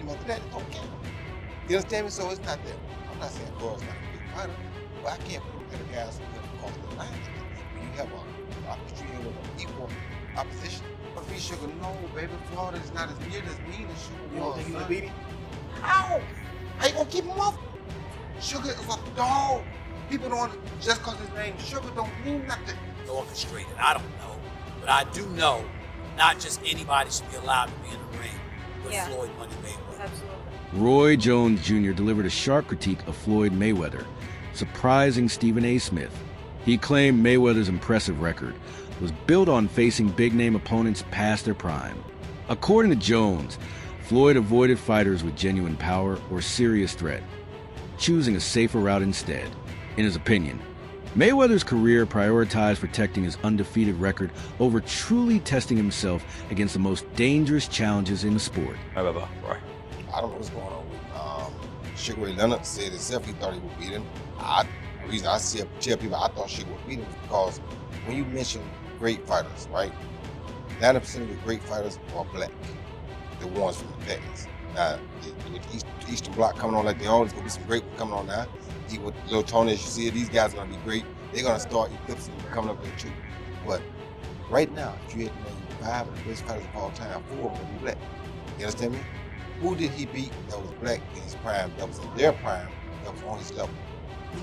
him after that, it don't count. You understand me? So it's not that. I'm not saying Floyd's not a great fighter, but I can't put him ahead of guys who have crossed the line. When you have an opportunity with an equal opposition. But V Sugar, no, baby, Florida is not as near as mean as Sugar was. You don't think he would beat him? How? How you gonna keep him off? Sugar is a dog. People don't, just because his name Sugar don't mean nothing. Orchestrated, I don't know. But I do know not just anybody should be allowed to be in the ring with Floyd Money Mayweather. Absolutely. Roy Jones Jr. delivered a sharp critique of Floyd Mayweather, surprising Stephen A. Smith. He claimed Mayweather's impressive record was built on facing big-name opponents past their prime. According to Jones, Floyd avoided fighters with genuine power or serious threat, choosing a safer route instead. In his opinion, Mayweather's career prioritized protecting his undefeated record over truly testing himself against the most dangerous challenges in the sport. Mayweather, right. I don't know what's going on with Sugar Ray Leonard said himself he thought he would beat him. The reason I tell people I thought Sugar would beat him is because when you mention great fighters, right? 90% of the great fighters are black. The ones from the past. Now, with Eastern Bloc coming on like they always gonna be some great ones coming on now. With Lil Tony, as you see, these guys are gonna be great. They're gonna start eclipsing coming up there too. But right now, if you had to name 5 of the best fighters of all time, 4 of them will be black. You understand me? Who did he beat that was black in his prime, that was in their prime, that was on his level?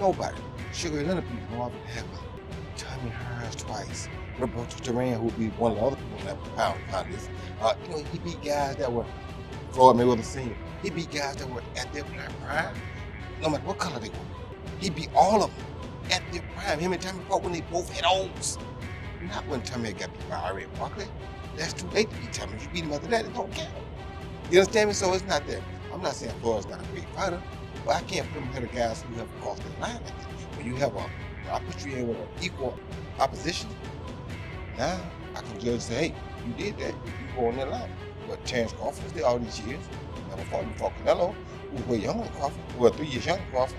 Nobody. Sugar Ray Leonard beat Marvin Hagler, Tommy Hearns twice, Roberto Duran, who would be one of the other people in that pound list. He beat guys that were Floyd Mayweather Sr. He beat guys that were at their prime, no matter what color they were. He beat all of them at their prime. Him and Tommy fought when they both had O's. Not when Tommy got beat by Ari Barkley. That's too late to beat Tommy. If you beat him after that, it don't count. You understand me? So it's not that. I'm not saying Floyd's not a great fighter, but I can't put him ahead of guys who have crossed the line like that. When you have I put you in with an equal opposition, now I can judge and say, hey, you did that, you go on that line. But Terrence Crawford was there all these years. He never fought. He fought Canelo, who was way younger than Crawford. Well, 3 years younger than Crawford.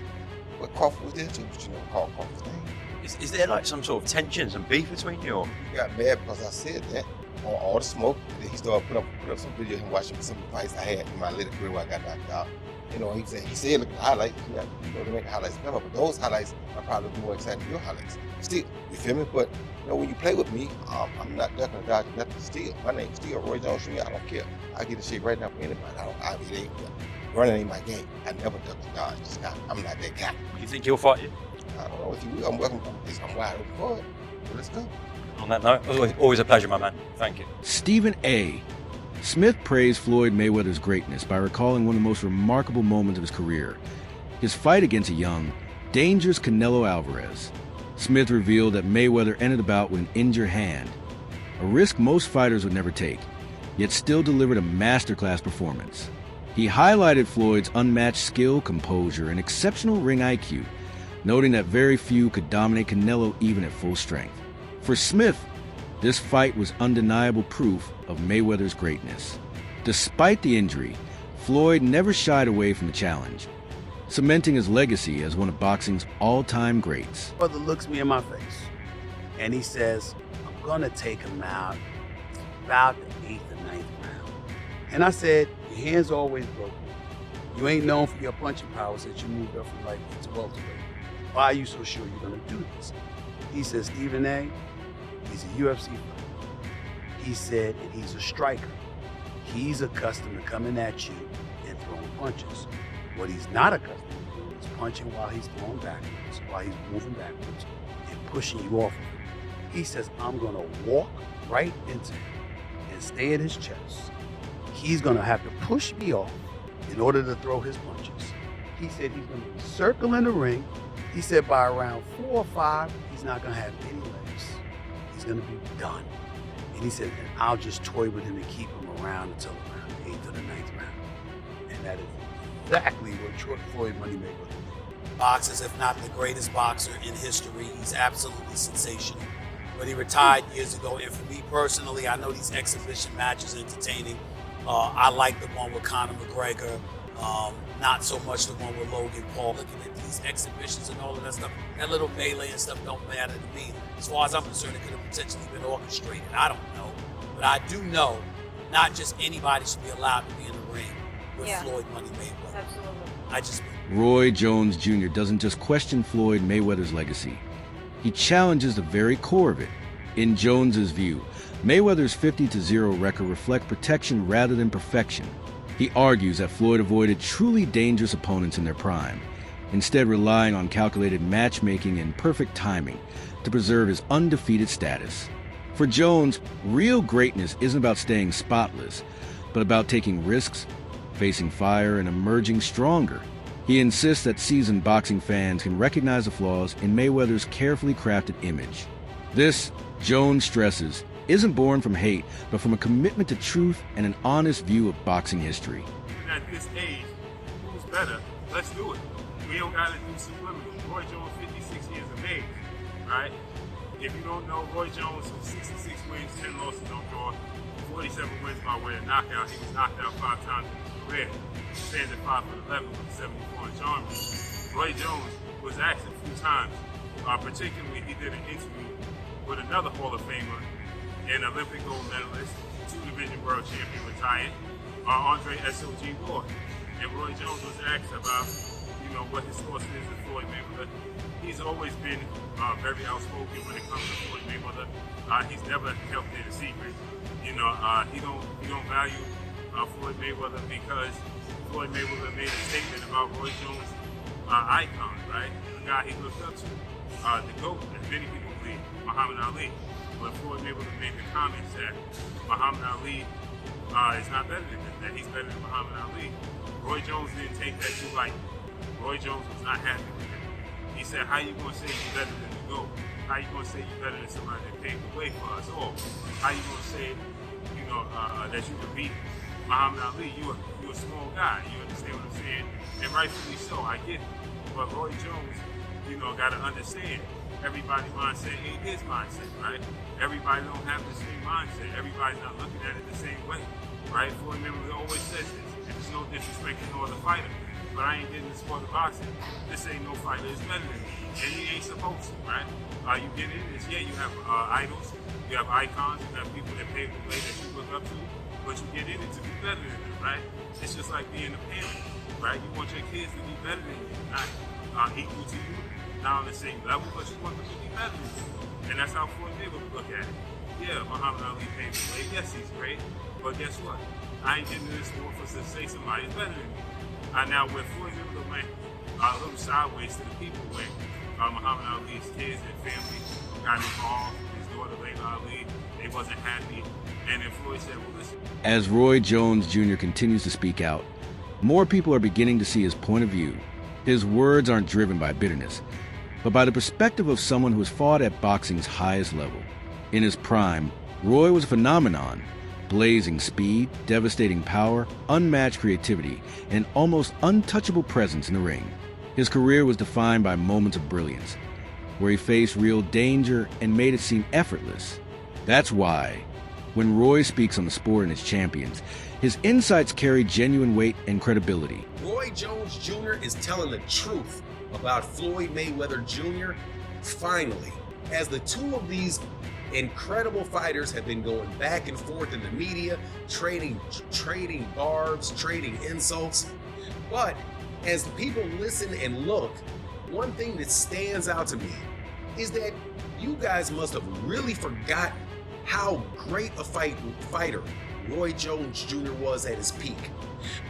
But Crawford was there too, but you never called Crawford's name. Is there like some sort of tensions and beef between you? Or? He got mad because I said that on All the Smoke. And then he started put up some video of him watching some of the fights I had in my little career where I got knocked out. He said, look at the highlights. They make the highlights better, but those highlights are probably more exciting than your highlights. Still, you feel me? But when you play with me, I'm not ducking or dodging nothing. Still, my name's still Roy Jones Jr. I don't care. I get the shit right now for anybody. Running ain't my game. I never duck or dodge. I'm not that guy. You think he'll fight you? I don't know if he will. I'm welcome to this. I'm wide open for it. But let's go. On that note, always a pleasure, my man. Thank you. Stephen A. Smith praised Floyd Mayweather's greatness by recalling one of the most remarkable moments of his career, his fight against a young, dangerous Canelo Alvarez. Smith revealed that Mayweather ended the bout with an injured hand, a risk most fighters would never take, yet still delivered a masterclass performance. He highlighted Floyd's unmatched skill, composure, and exceptional ring IQ, noting that very few could dominate Canelo even at full strength. For Smith, this fight was undeniable proof of Mayweather's greatness. Despite the injury, Floyd never shied away from the challenge, cementing his legacy as one of boxing's all-time greats. Brother looks me in my face and he says, I'm gonna take him out about the 8th or 9th round. And I said, your hand's always broken. You ain't known for your punching power since you moved up from lightweight to welterweight. Why are you so sure you're gonna do this? He says, Stephen A., he's a UFC fighter. He said, and he's a striker. He's accustomed to coming at you and throwing punches. What he's not accustomed to doing is punching while he's throwing backwards, while he's moving backwards, and pushing you off of him. He says, I'm gonna walk right into him and stay at his chest. He's gonna have to push me off in order to throw his punches. He said he's gonna be circling the ring. He said by around 4 or 5, he's not gonna have any legs. He's gonna be done. And he said, and I'll just toy with him and keep him around until around the 8th or the 9th round. And that is exactly what Floyd Money Mayweather did. Boxers, if not the greatest boxer in history. He's absolutely sensational. But he retired years ago, and for me personally, I know these exhibition matches are entertaining. I like the one with Conor McGregor, not so much the one with Logan Paul. Looking at these exhibitions and all of that stuff, that little melee and stuff don't matter to me. As far as I'm concerned, it could have potentially been orchestrated. I don't know. But I do know not just anybody should be allowed to be in the ring with Yeah. Floyd Money Mayweather. Absolutely. I just Roy Jones Jr. doesn't just question Floyd Mayweather's legacy. He challenges the very core of it. In Jones's view, Mayweather's 50-0 record reflects protection rather than perfection. He argues that Floyd avoided truly dangerous opponents in their prime, instead relying on calculated matchmaking and perfect timing to preserve his undefeated status. For Jones, real greatness isn't about staying spotless, but about taking risks, facing fire, and emerging stronger. He insists that seasoned boxing fans can recognize the flaws in Mayweather's carefully crafted image. This, Jones stresses, isn't born from hate, but from a commitment to truth and an honest view of boxing history. Even at this age, who's better? Let's do it. We don't gotta do subliminal. Roy Jones, 56 years of age, right? If you don't know, Roy Jones was 66 wins, 10 losses, no draw, 47 wins by way of knockout. He was knocked out 5 times in his career. He stands at 5'11" with a 74-inch arm. Roy Jones was asked a few times, particularly he did an interview with another Hall of Famer, an Olympic gold medalist, 2-division world champion, retired, Andre S.O.G. Ward. And Roy Jones was asked about, what his thoughts is of Floyd Mayweather. He's always been very outspoken when it comes to Floyd Mayweather. He's never kept it a secret. He don't value Floyd Mayweather because Floyd Mayweather made a statement about Roy Jones' icon, right? The guy he looked up to, the GOAT, as many people believe, Muhammad Ali. But Floyd Mayweather made the comments that Muhammad Ali is not better than him, that he's better than Muhammad Ali. Roy Jones didn't take that too lightly. Roy Jones was not happy with him. He said, how you gonna say you're better than the GOAT? How you gonna say you're better than somebody that paved the way for us all? How you gonna say, that you could beat Muhammad Ali? You a small guy, you understand what I'm saying? And rightfully so, I get it. But Roy Jones, gotta understand, everybody's mindset ain't his mindset, right? Everybody don't have the same mindset. Everybody's not looking at it the same way, right? Floyd Mayweather always says this, and it's no disrespect to no other fighter, but I ain't getting the sport of boxing. This ain't no fighter is better than me, and he ain't supposed to, right? You get in this, yeah, you have idols, you have icons, you have people that pave the way that you look up to, but you get in it to be better than them, right? It's just like being a parent, right? You want your kids to be better than you, not equal to you, not on the same level, but you want them to be better than you. And that's how Floyd Mayweather look at it. Yeah, Muhammad Ali paved the way. Yes, he's great, but guess what? I ain't getting in this sport for to say somebody's better than me. Now, when Floyd Mayweather went a little sideways to the people, when Muhammad Ali's kids and family got involved, his daughter Layla Ali, they wasn't happy, and then Floyd said, well, listen. As Roy Jones Jr. continues to speak out, more people are beginning to see his point of view. His words aren't driven by bitterness, but by the perspective of someone who has fought at boxing's highest level. In his prime, Roy was a phenomenon, blazing speed, devastating power, unmatched creativity, and an almost untouchable presence in the ring. His career was defined by moments of brilliance, where he faced real danger and made it seem effortless. That's why, when Roy speaks on the sport and its champions, his insights carry genuine weight and credibility. Roy Jones Jr. is telling the truth about Floyd Mayweather Jr. Finally, as the two of these incredible fighters have been going back and forth in the media, trading barbs, trading insults. But as people listen and look, one thing that stands out to me is that you guys must have really forgot how great a fighter Roy Jones Jr. was at his peak.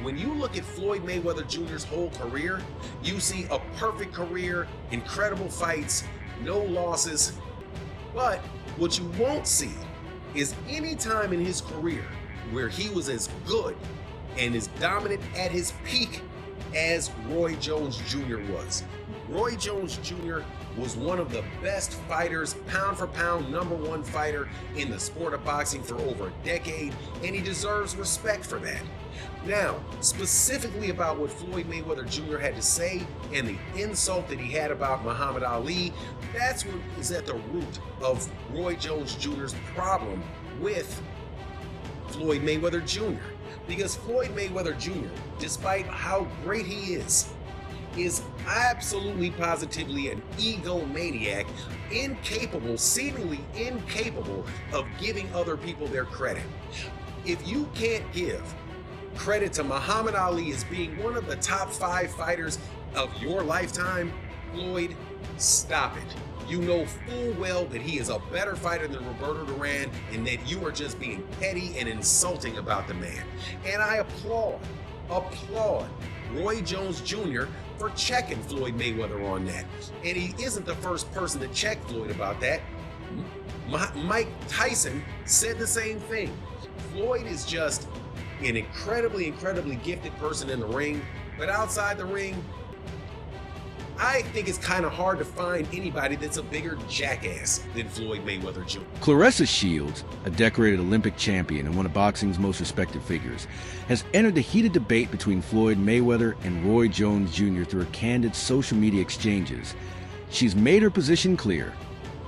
When you look at Floyd Mayweather Jr.'s whole career, you see a perfect career, incredible fights, no losses. But what you won't see is any time in his career where he was as good and as dominant at his peak as Roy Jones Jr. was. Roy Jones Jr. was one of the best fighters, pound for pound, #1 fighter in the sport of boxing for over a decade, and he deserves respect for that. Now, specifically about what Floyd Mayweather Jr. had to say and the insult that he had about Muhammad Ali, that's what is at the root of Roy Jones Jr.'s problem with Floyd Mayweather Jr. Because Floyd Mayweather Jr., despite how great he is absolutely positively an egomaniac, seemingly incapable of giving other people their credit. If you can't give credit to Muhammad Ali as being one of the top 5 fighters of your lifetime, Floyd, stop it. You know full well that he is a better fighter than Roberto Duran and that you are just being petty and insulting about the man. And I applaud Roy Jones Jr. for checking Floyd Mayweather on that. And he isn't the first person to check Floyd about that. Mike Tyson said the same thing. Floyd is just an incredibly gifted person in the ring, but outside the ring, I think it's kind of hard to find anybody that's a bigger jackass than Floyd Mayweather Jr. Claressa Shields, a decorated Olympic champion and one of boxing's most respected figures, has entered the heated debate between Floyd Mayweather and Roy Jones Jr. through her candid social media exchanges. She's made her position clear.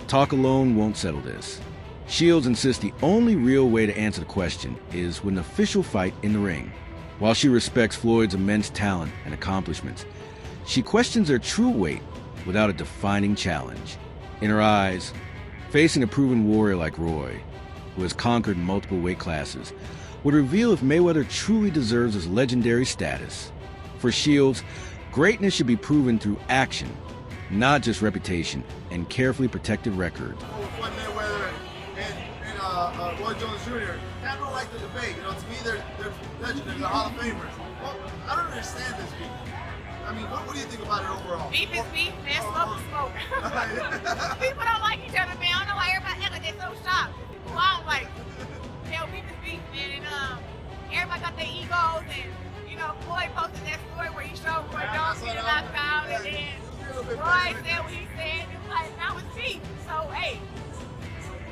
Talk alone won't settle this. Shields insists the only real way to answer the question is with an official fight in the ring. While she respects Floyd's immense talent and accomplishments, she questions their true weight without a defining challenge. In her eyes, facing a proven warrior like Roy, who has conquered multiple weight classes, would reveal if Mayweather truly deserves his legendary status. For Shields, greatness should be proven through action, not just reputation and carefully protected record. Floyd Mayweather and Roy Jones Jr. I don't like the debate. To me, they're legends, they're Hall of Famers. Well, I don't understand this people. I mean, what do you think about it overall? Beef is beef, man. Smoke is smoke. People don't like each other, man. I don't know why everybody acting like they're so shocked. Well, I don't like beef is beef, man. And everybody got their egos. And, Floyd posted that story where he showed Roy Jones getting knocked out. And then Roy said what he said. And like, now it's beef. So, hey,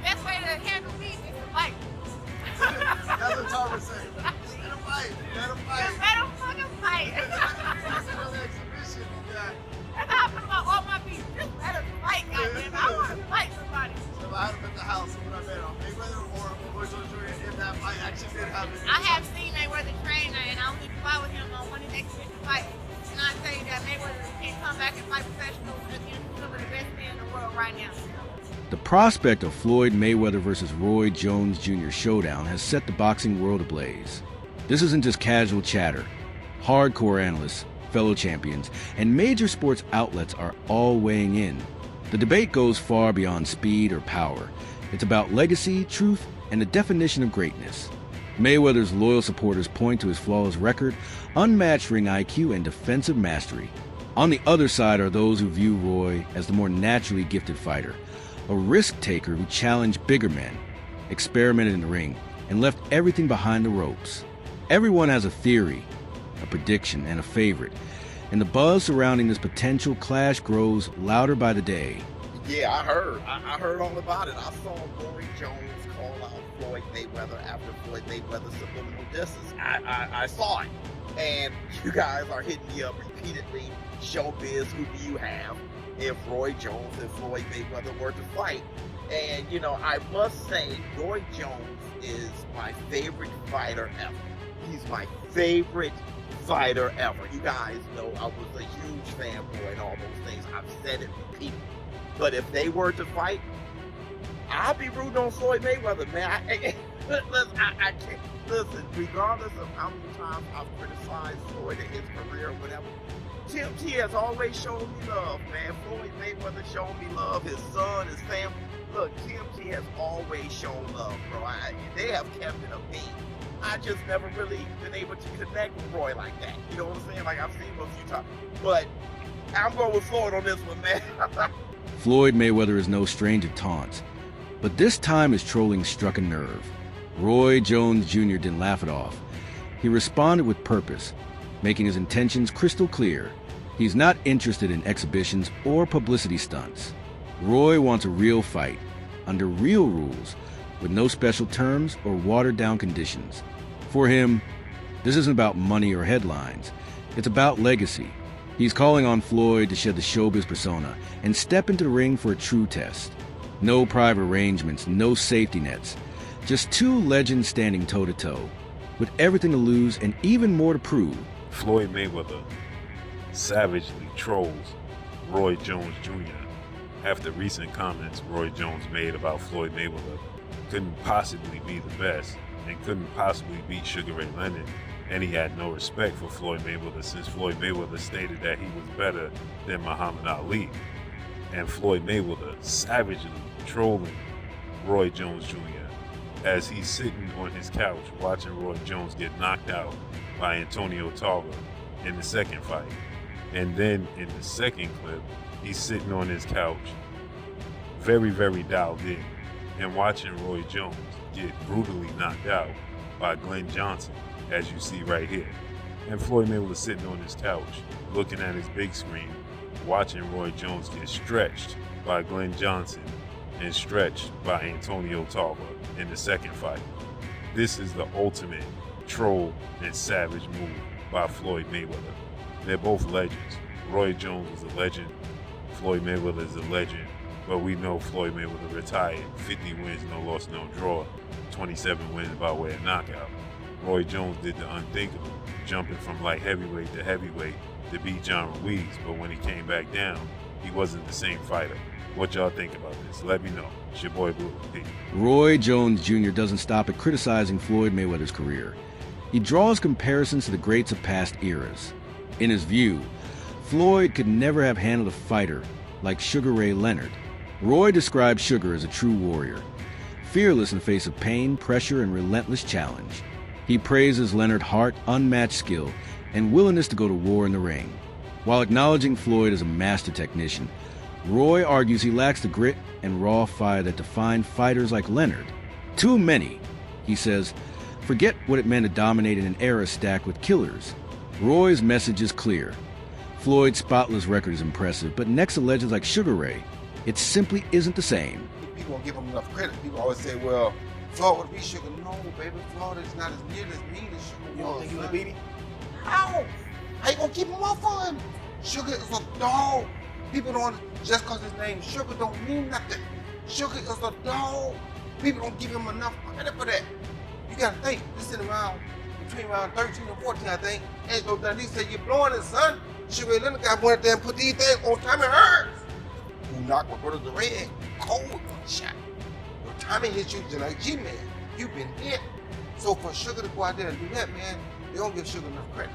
best way to handle beef is to fight. That's what Tom was saying. Let him fight. Let him fight. Just let him fucking fight. That's how I feel about all my beef. Just let him fight, goddamn. I want to fight somebody. So if I had him at the house, would I bet on Mayweather or Roy Jones Jr. if that fight actually did happen? I have seen Mayweather train and I only fought with him on one of his exhibition fights. And I tell you that Mayweather can come back and fight professional against some of the best men in the world right now. The prospect of Floyd Mayweather versus Roy Jones Jr. showdown has set the boxing world ablaze. This isn't just casual chatter. Hardcore analysts, fellow champions, and major sports outlets are all weighing in. The debate goes far beyond speed or power. It's about legacy, truth, and the definition of greatness. Mayweather's loyal supporters point to his flawless record, unmatched ring IQ, and defensive mastery. On the other side are those who view Roy as the more naturally gifted fighter, a risk-taker who challenged bigger men, experimented in the ring, and left everything behind the ropes. Everyone has a theory, a prediction, and a favorite, and the buzz surrounding this potential clash grows louder by the day. Yeah, I heard all about it. I saw Roy Jones call out Floyd Mayweather after Floyd Mayweather's subliminal disses. I saw it. And you guys are hitting me up repeatedly. Showbiz, who do you have if Roy Jones and Floyd Mayweather were to fight? And, I must say, Roy Jones is my favorite fighter ever. He's my favorite fighter ever. You guys know I was a huge fanboy and all those things. I've said it repeatedly. But if they were to fight, I'll be rooting on Floyd Mayweather, man. I can't. Listen, regardless of how many times I've criticized Floyd in his career or whatever, TMT has always shown me love, man. Floyd Mayweather showed me love, his son, his family. Look, TMT has always shown love, bro. They have kept it a beat. I just never really been able to connect with Roy like that. You know what I'm saying? Like, I've seen him a few times. But I'm going with Floyd on this one, man. Floyd Mayweather is no stranger to taunts, but this time his trolling struck a nerve. Roy Jones Jr. didn't laugh it off. He responded with purpose, making his intentions crystal clear. He's not interested in exhibitions or publicity stunts. Roy wants a real fight, under real rules, with no special terms or watered-down conditions. For him, this isn't about money or headlines. It's about legacy. He's calling on Floyd to shed the showbiz persona and step into the ring for a true test. No private arrangements, no safety nets. Just two legends standing toe-to-toe, with everything to lose and even more to prove. Floyd Mayweather savagely trolls Roy Jones Jr. after recent comments Roy Jones made about Floyd Mayweather couldn't possibly be the best and couldn't possibly beat Sugar Ray Leonard and he had no respect for Floyd Mayweather since Floyd Mayweather stated that he was better than Muhammad Ali. And Floyd Mayweather savagely trolling Roy Jones Jr. as he's sitting on his couch watching Roy Jones get knocked out by Antonio Tarver in the second fight. And then in the second clip, he's sitting on his couch, very, very dialed in, and watching Roy Jones get brutally knocked out by Glenn Johnson, as you see right here. And Floyd Mayweather sitting on his couch, looking at his big screen, watching Roy Jones get stretched by Glenn Johnson and stretched by Antonio Tarver in the second fight. This is the ultimate troll and savage move by Floyd Mayweather. They're both legends. Roy Jones is a legend. Floyd Mayweather is a legend. But we know Floyd Mayweather retired. 50 wins, no loss, no draw. 27 wins by way of knockout. Roy Jones did the unthinkable, jumping from light heavyweight to heavyweight to beat John Ruiz. But when he came back down, he wasn't the same fighter. What y'all think about this? Let me know. It's your boy Blue. Peace. Roy Jones Jr. doesn't stop at criticizing Floyd Mayweather's career. He draws comparisons to the greats of past eras. In his view, Floyd could never have handled a fighter like Sugar Ray Leonard. Roy describes Sugar as a true warrior, fearless in the face of pain, pressure, and relentless challenge. He praises Leonard's heart, unmatched skill, and willingness to go to war in the ring. While acknowledging Floyd as a master technician, Roy argues he lacks the grit and raw fire that define fighters like Leonard. Too many, he says, forget what it meant to dominate in an era stacked with killers. Roy's message is clear. Floyd's spotless record is impressive, but next to legends like Sugar Ray, it simply isn't the same. People don't give him enough credit. People always say, well, Floyd would beat Sugar. No, baby, Floyd is not as near as mean as Sugar was. You don't think he would beat him? How? How you gonna keep him off of him? Sugar is a dog. People don't, just because his name Sugar don't mean nothing. Sugar is a dog. People don't give him enough credit for that. You gotta think, this is around, between around 13 and 14, I think. Angelo Dundee said, you're blowing it, son. Sugar Ray Leonard got went there and put these things on Tommy Hearns, who knocked Roberto Duran cold one shot. Your Tommy hit you just like G-Man. You've been hit. So for Sugar to go out there and do that, man, they don't give Sugar enough credit.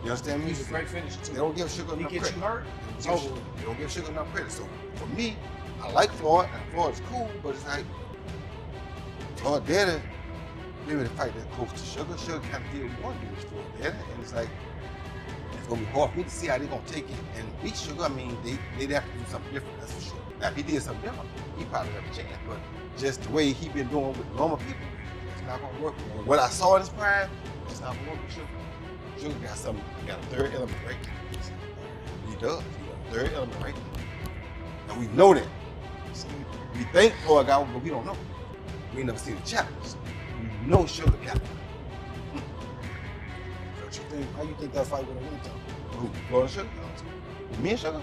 You understand me? He's a great finisher, too. They don't give Sugar He enough gets credit. you hurt? They don't give Sugar enough credit. So for me, I like Floyd, and Floyd is cool, but it's like, Floyd Daddy, maybe to fight that close to Sugar. Sugar kind of did what he wanted to do with Floyd Daddy, and it's like, it's gonna be hard for me to see how they're gonna take it and beat Sugar. I mean, they'd have to do something different, that's for sure. Now, if he did something different, he probably have a chance, but just the way he been doing with normal people, it's not gonna work. What I saw in his prime, it's not gonna work with Sugar. Sugar got something, he got a third element right there. He does. He got a third element right there. And we know that. See, we think Floyd got one, but we don't know. We ain't never seen the chapters. We know Sugar got one. What you think? How you think that fight would have went though? Who? Floyd and Sugar? Me and Sugar?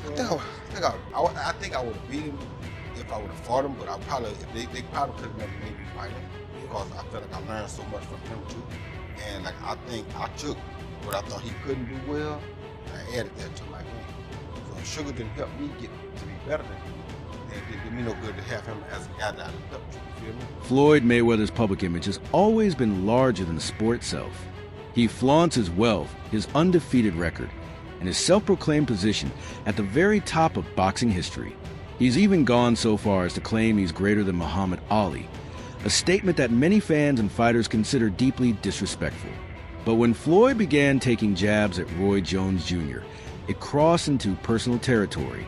I think I would have beat him if I would have fought him, but I probably, if they probably could have never made me fight him because I feel like I learned so much from him too. And like I think I took what I thought he couldn't do well, and I added that to my game. So if Sugar didn't help me get to be better than him, then it did me no good to have him as a guy that I looked up to. You feel me? Floyd Mayweather's public image has always been larger than the sport itself. He flaunts his wealth, his undefeated record, and his self-proclaimed position at the very top of boxing history. He's even gone so far as to claim he's greater than Muhammad Ali, a statement that many fans and fighters consider deeply disrespectful. But when Floyd began taking jabs at Roy Jones Jr., it crossed into personal territory.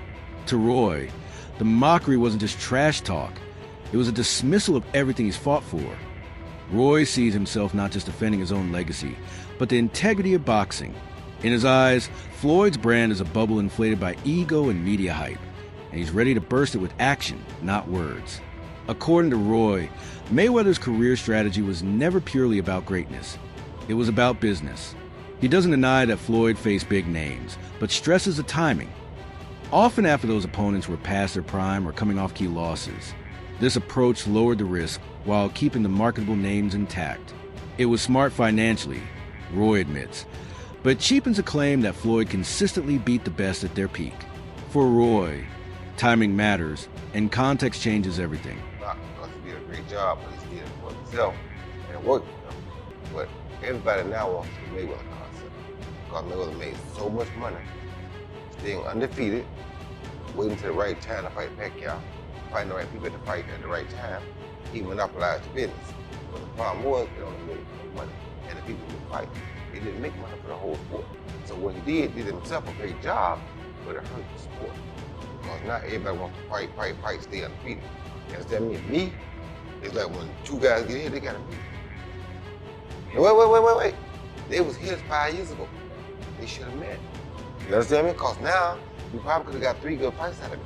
To Roy, the mockery wasn't just trash talk, it was a dismissal of everything he's fought for. Roy sees himself not just defending his own legacy, but the integrity of boxing. In his eyes, Floyd's brand is a bubble inflated by ego and media hype, and he's ready to burst it with action, not words. According to Roy, Mayweather's career strategy was never purely about greatness. It was about business. He doesn't deny that Floyd faced big names, but stresses the timing. Often after those opponents were past their prime or coming off key losses. This approach lowered the risk while keeping the marketable names intact. It was smart financially, Roy admits, but it cheapens the claim that Floyd consistently beat the best at their peak. For Roy, timing matters, and context changes everything. He did a great job, but he did it for himself and it worked for him. But Everybody now wants the Mayweather concept because Mayweather made so much money, staying undefeated, waiting to the right time to fight Pacquiao, finding the right people to fight at the right time. He monopolized the business. But the problem was they only made no money, and the people who fight, they didn't make money for the whole sport. So what he did himself a great job, but it hurt the sport because now everybody wants to fight, stay undefeated. You understand me? Me, it's like when two guys get here, they gotta meet. Wait. They was here 5 years ago. They should have met. You understand me? Because now, we probably could have got 3 good fights out of it.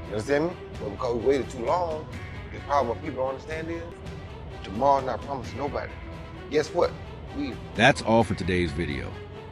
You understand me? But because we waited too long, the problem what people don't understand is, tomorrow's not promised to nobody. Guess what? That's all for today's video.